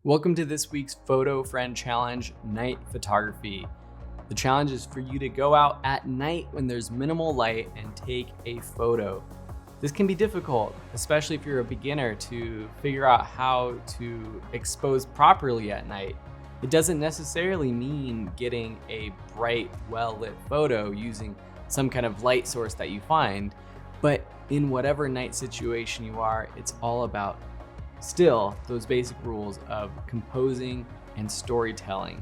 Welcome to this week's Photo Friend Challenge, Night Photography. The challenge is for you to go out at night when there's minimal light and take a photo. This can be difficult, especially if you're a beginner, to figure out how to expose properly at night. It doesn't necessarily mean getting a bright, well-lit photo using some kind of light source that you find, but in whatever night situation you are, it's all about still those basic rules of composing and storytelling.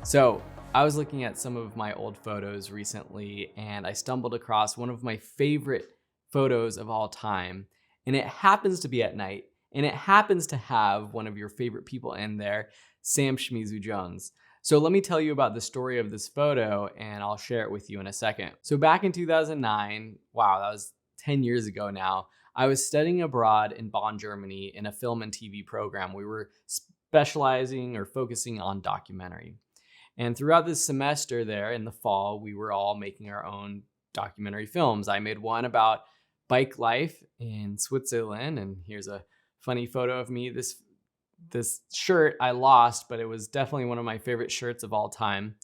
So I was looking at some of my old photos recently and I stumbled across one of my favorite photos of all time. And it happens to be at night and it happens to have one of your favorite people in there, Sam Shmizu Jones. So let me tell you about the story of this photo and I'll share it with you in a second. So back in 2009, wow, that was 10 years ago now, I was studying abroad in Bonn, Germany in a film and TV program. We were specializing or focusing on documentary. And throughout this semester there in the fall, we were all making our own documentary films. I made one about bike life in Switzerland. And here's a funny photo of me. This shirt I lost, but it was definitely one of my favorite shirts of all time.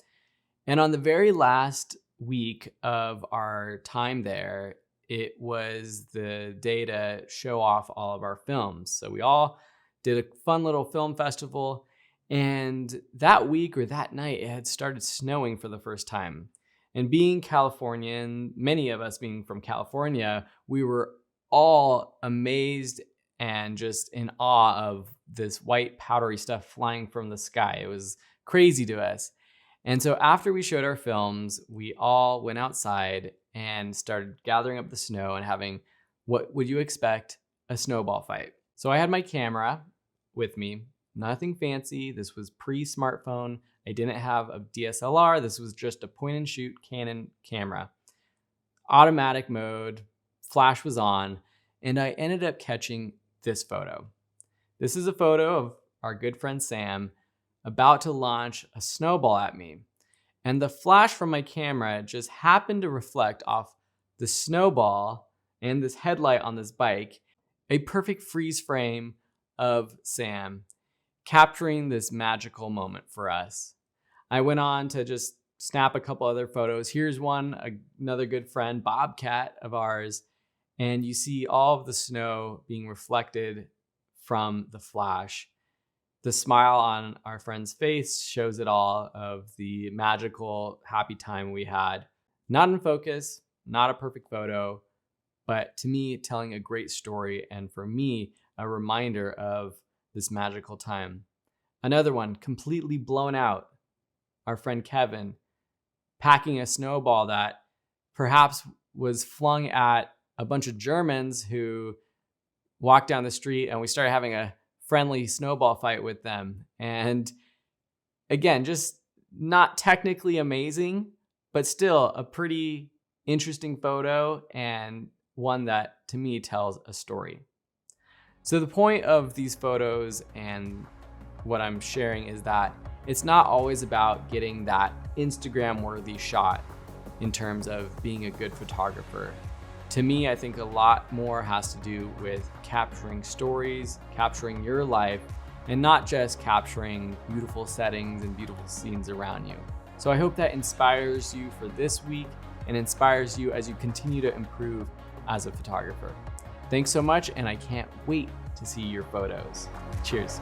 And on the very last week of our time there, it was the day to show off all of our films. So we all did a fun little film festival. And that week or that night, it had started snowing for the first time. And being Californian, many of us being from California, we were all amazed and just in awe of this white powdery stuff flying from the sky. It was crazy to us. And so after we showed our films, we all went outside and started gathering up the snow and having, what would you expect, a snowball fight. So I had my camera with me, nothing fancy. This was pre-smartphone. I didn't have a DSLR. This was just a point and shoot Canon camera. Automatic mode, flash was on, and I ended up catching this photo. This is a photo of our good friend Sam about to launch a snowball at me. And the flash from my camera just happened to reflect off the snowball and this headlight on this bike, a perfect freeze frame of Sam capturing this magical moment for us. I went on to just snap a couple other photos. Here's one, another good friend, Bobcat of ours. And you see all of the snow being reflected from the flash. The smile on our friend's face shows it all of the magical, happy time we had. Not in focus, not a perfect photo, but to me, telling a great story. And for me, a reminder of this magical time. Another one, completely blown out. Our friend Kevin, packing a snowball that perhaps was flung at a bunch of Germans who walked down the street and we started having a friendly snowball fight with them. And again, just not technically amazing, but still a pretty interesting photo and one that to me tells a story. So the point of these photos and what I'm sharing is that it's not always about getting that Instagram worthy shot in terms of being a good photographer. To me, I think a lot more has to do with capturing stories, capturing your life, and not just capturing beautiful settings and beautiful scenes around you. So I hope that inspires you for this week and inspires you as you continue to improve as a photographer. Thanks so much, and I can't wait to see your photos. Cheers.